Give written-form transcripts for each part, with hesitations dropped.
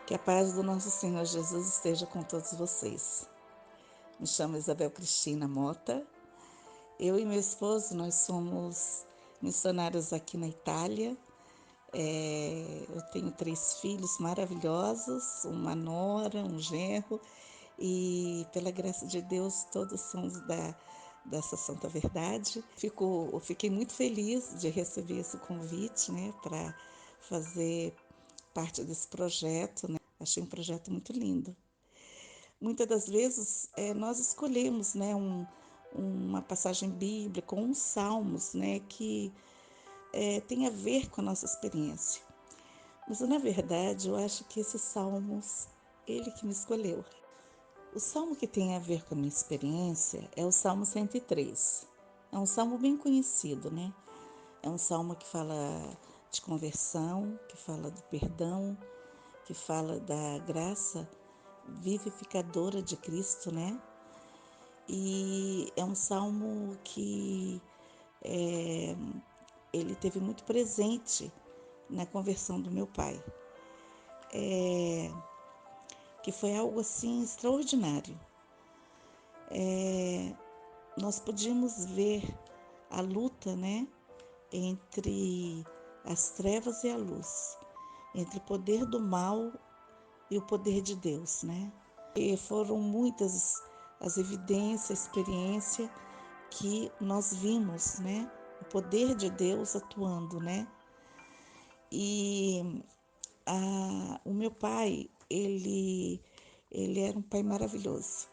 Que a paz do nosso Senhor Jesus esteja com todos vocês. Me chamo Isabel Cristina Mota. Eu e meu esposo, nós somos missionários aqui na Itália. Eu tenho 3 filhos maravilhosos, uma nora, um genro, e pela graça de Deus, todos somos dessa santa verdade. Fiquei muito feliz de receber esse convite, né, para fazer parte desse projeto, né? Achei um projeto muito lindo. Muitas das vezes nós escolhemos, né, uma passagem bíblica, uns salmos, né, que tem a ver com a nossa experiência. Mas na verdade eu acho que esses salmos, ele que me escolheu. O salmo que tem a ver com a minha experiência é o Salmo 103. É um salmo bem conhecido, né? É um salmo que fala de conversão, que fala do perdão, que fala da graça vivificadora de Cristo, né? E é um salmo que ele teve muito presente na conversão do meu pai, que foi algo assim extraordinário. Nós podíamos ver a luta, né, entre as trevas e a luz, entre o poder do mal e o poder de Deus, né? E foram muitas as evidências, a experiência que nós vimos, né? O poder de Deus atuando, né? E o meu pai, ele era um pai maravilhoso.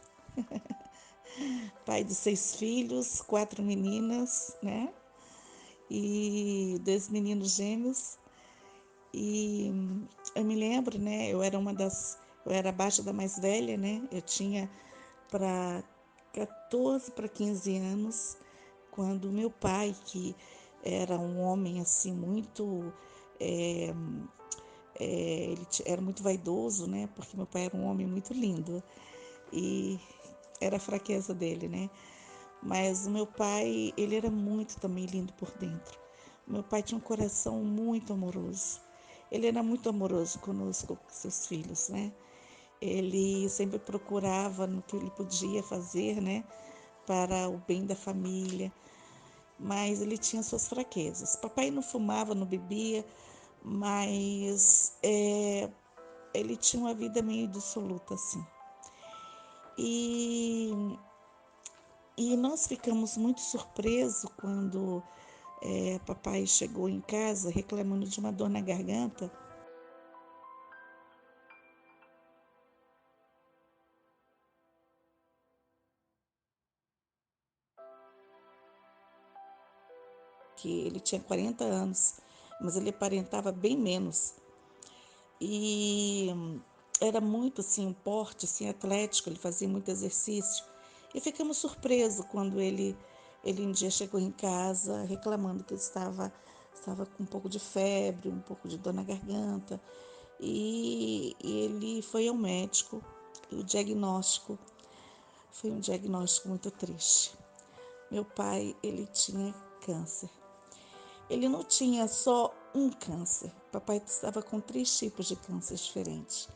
Pai de 6 filhos, 4 meninas, né? E 2 meninos gêmeos. E eu me lembro, né? Eu era abaixo da mais velha, né? Eu tinha para 14 para 15 anos, quando meu pai, que era um homem assim muito, ele era muito vaidoso, né? Porque meu pai era um homem muito lindo e era a fraqueza dele, né? Mas o meu pai, ele era muito também lindo por dentro. O meu pai tinha um coração muito amoroso. Ele era muito amoroso conosco, com seus filhos, né? Ele sempre procurava no que ele podia fazer, né, para o bem da família, mas ele tinha suas fraquezas. Papai não fumava, não bebia, mas ele tinha uma vida meio dissoluta, assim. E, e nós ficamos muito surpresos quando papai chegou em casa reclamando de uma dor na garganta, que ele tinha 40 anos, mas ele aparentava bem menos. E era muito assim, um porte assim, atlético, ele fazia muito exercício. E ficamos surpresos quando ele um dia chegou em casa reclamando que estava com um pouco de febre, um pouco de dor na garganta. E ele foi ao médico e o diagnóstico foi um diagnóstico muito triste. Meu pai, ele tinha câncer. Ele não tinha só um câncer. Papai estava com 3 tipos de câncer diferentes.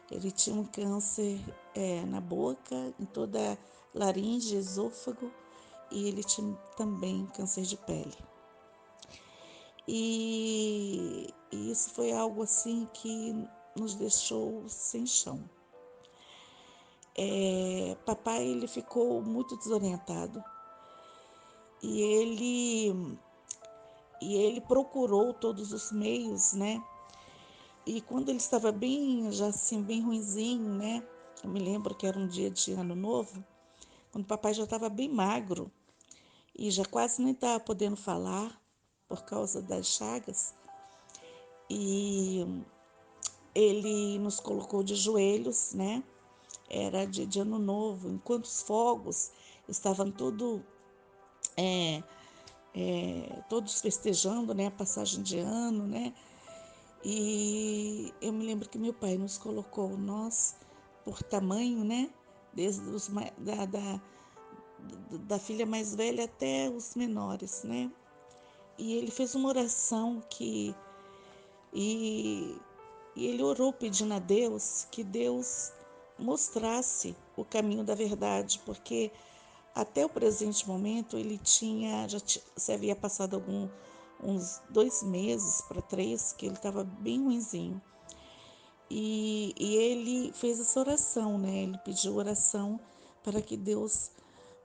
Ele tinha um câncer na boca, em toda a laringe, esôfago, e ele tinha também câncer de pele. E isso foi algo assim que nos deixou sem chão. Papai, ele ficou muito desorientado e ele procurou todos os meios, né? E quando ele estava bem, já assim, bem ruinzinho, né? Eu me lembro que era um dia de ano novo, quando o papai já estava bem magro e já quase nem estava podendo falar por causa das chagas. E ele nos colocou de joelhos, né? Era de ano novo, enquanto os fogos estavam todos festejando, né? A passagem de ano, né? E eu me lembro que meu pai nos colocou, nós, por tamanho, né? Desde da filha mais velha até os menores, né? E ele fez uma oração e, E ele orou pedindo a Deus que Deus mostrasse o caminho da verdade, porque até o presente momento ele se havia passado uns 2 meses para 3, que ele estava bem ruinzinho. E ele fez essa oração, né? Ele pediu oração para que Deus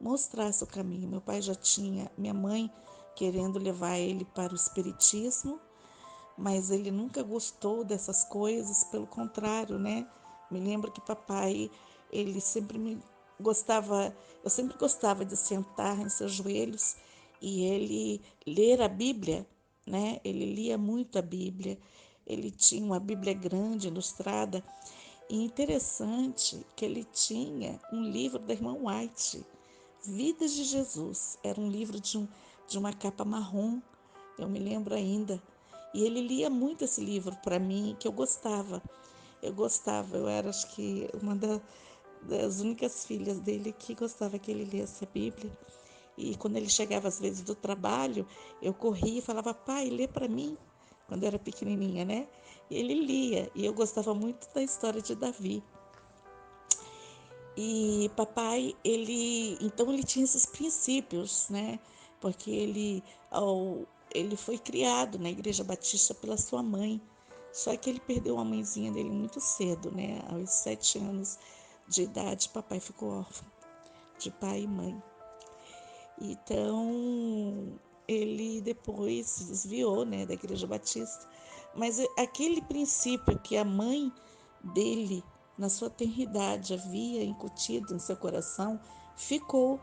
mostrasse o caminho. Meu pai já tinha, minha mãe querendo levar ele para o espiritismo, mas ele nunca gostou dessas coisas, pelo contrário, né? Me lembro que papai, ele sempre me gostava, eu sempre gostava de sentar em seus joelhos e ele ler a Bíblia, né? Ele lia muito a Bíblia, ele tinha uma Bíblia grande, ilustrada, e interessante que ele tinha um livro da irmã White, Vidas de Jesus. Era um livro de uma capa marrom, eu me lembro ainda. E ele lia muito esse livro para mim, que eu gostava. Eu era, acho que, uma das únicas filhas dele que gostava que ele lesse a Bíblia. E quando ele chegava, às vezes, do trabalho, eu corria e falava, pai, lê para mim, quando eu era pequenininha, né? E ele lia, e eu gostava muito da história de Davi. E papai, então ele tinha esses princípios, né? Porque ele foi criado na Igreja Batista pela sua mãe. Só que ele perdeu a mãezinha dele muito cedo, né? Aos 7 anos de idade, papai ficou órfão de pai e mãe. Então, ele depois se desviou, né, da Igreja Batista. Mas aquele princípio que a mãe dele, na sua tenridade, havia incutido em seu coração, ficou.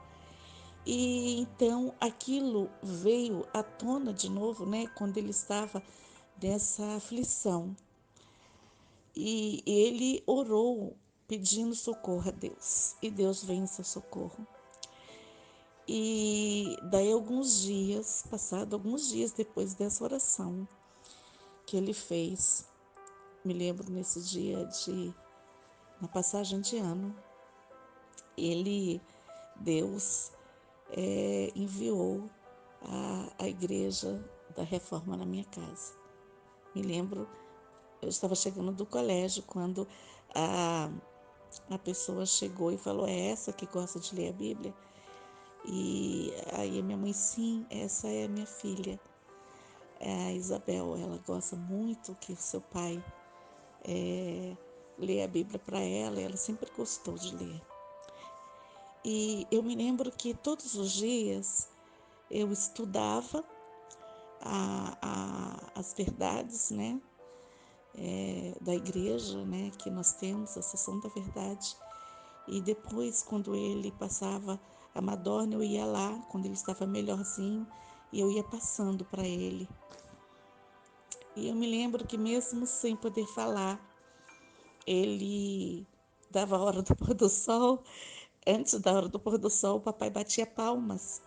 E então aquilo veio à tona de novo, né, quando ele estava nessa aflição. E ele orou pedindo socorro a Deus. E Deus veio em seu socorro. E daí passado alguns dias depois dessa oração que ele fez, me lembro nesse dia na passagem de ano, Deus enviou a igreja da Reforma na minha casa. Me lembro, eu estava chegando do colégio quando a pessoa chegou e falou, é essa que gosta de ler a Bíblia? E aí a minha mãe, sim, essa é a minha filha, é a Isabel. Ela gosta muito que o seu pai lê a Bíblia para ela, e ela sempre gostou de ler. E eu me lembro que todos os dias eu estudava as verdades, né, da igreja, né, que nós temos, a sessão da verdade. E depois, quando ele passava a Madonna, eu ia lá, quando ele estava melhorzinho, e eu ia passando para ele. E eu me lembro que mesmo sem poder falar, ele dava a hora do pôr do sol. Antes da hora do pôr do sol, o papai batia palmas.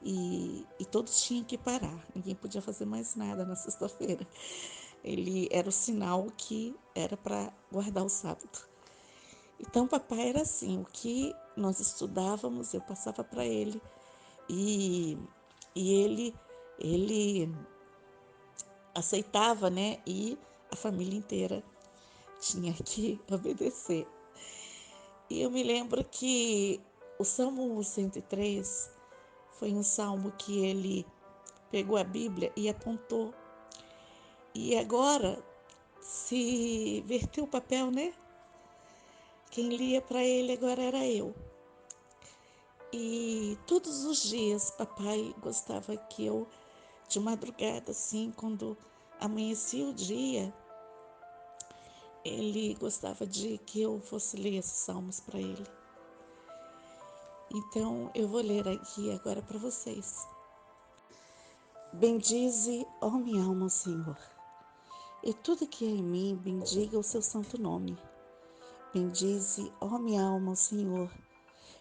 E todos tinham que parar. Ninguém podia fazer mais nada na sexta-feira. Ele era o sinal que era para guardar o sábado. Então, papai era assim, o que nós estudávamos, eu passava para ele. E, ele aceitava, né? E a família inteira tinha que obedecer. E eu me lembro que o Salmo 103 foi um salmo que ele pegou a Bíblia e apontou. E agora se verteu o papel, né? Quem lia para ele agora era eu. E todos os dias papai gostava que eu, de madrugada, assim, quando amanhecia o dia, ele gostava de que eu fosse ler esses salmos para ele. Então eu vou ler aqui agora para vocês. Bendize, ó minha alma, o Senhor, e tudo que é em mim bendiga o seu santo nome. Bendize, ó minha alma, o Senhor,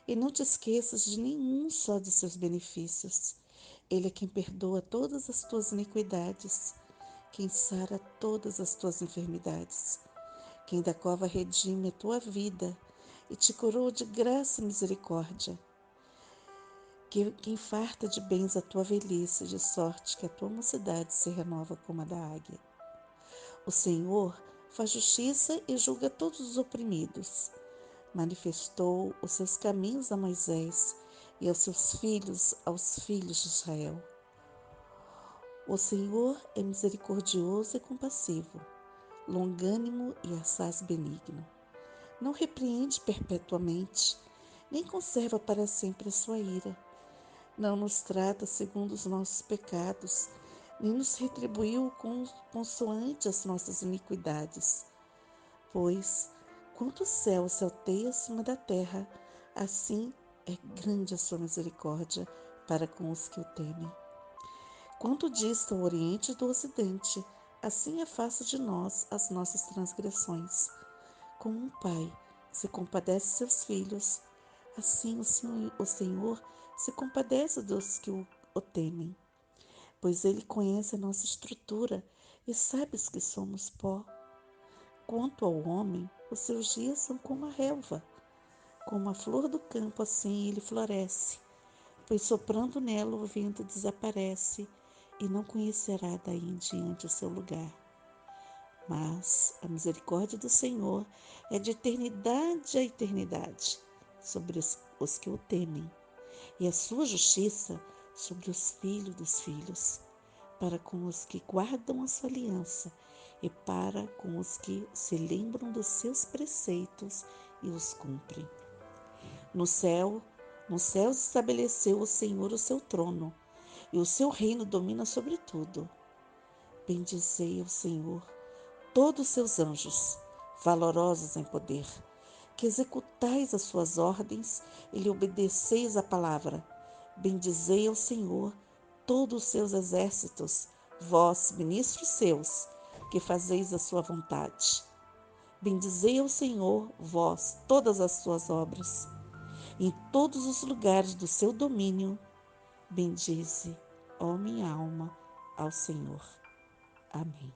e não te esqueças de nenhum só de seus benefícios. Ele é quem perdoa todas as tuas iniquidades, quem sara todas as tuas enfermidades, quem da cova redime a tua vida e te coroa de graça e misericórdia, quem farta de bens a tua velhice, de sorte que a tua mocidade se renova como a da águia. O Senhor faz justiça e julga todos os oprimidos. Manifestou os seus caminhos a Moisés e aos filhos de Israel. O Senhor é misericordioso e compassivo, longânimo e assaz benigno. Não repreende perpetuamente, nem conserva para sempre a sua ira. Não nos trata segundo os nossos pecados, nem nos retribuiu consoante as nossas iniquidades. Pois, quanto o céu se alteia acima da terra, assim é grande a sua misericórdia para com os que o temem. Quanto dista o Oriente do Ocidente, assim afasta de nós as nossas transgressões. Como um pai se compadece de seus filhos, assim o Senhor se compadece dos que o temem. Pois Ele conhece a nossa estrutura e sabe que somos pó. Quanto ao homem, os seus dias são como a relva. Como a flor do campo, assim ele floresce. Pois soprando nela o vento desaparece, e não conhecerá daí em diante o seu lugar. Mas a misericórdia do Senhor é de eternidade a eternidade sobre os que o temem, e a sua justiça sobre os filhos dos filhos, para com os que guardam a sua aliança e para com os que se lembram dos seus preceitos e os cumprem. No céu, nos céus estabeleceu o Senhor o seu trono, e o seu reino domina sobre tudo. Bendizei ao Senhor, todos os seus anjos, valorosos em poder, que executais as suas ordens e lhe obedeceis a palavra. Bendizei ao Senhor, todos os seus exércitos, vós, ministros seus, que fazeis a sua vontade. Bendizei ao Senhor, vós, todas as suas obras. Em todos os lugares do seu domínio, bendize, ó minha alma, ao Senhor. Amém.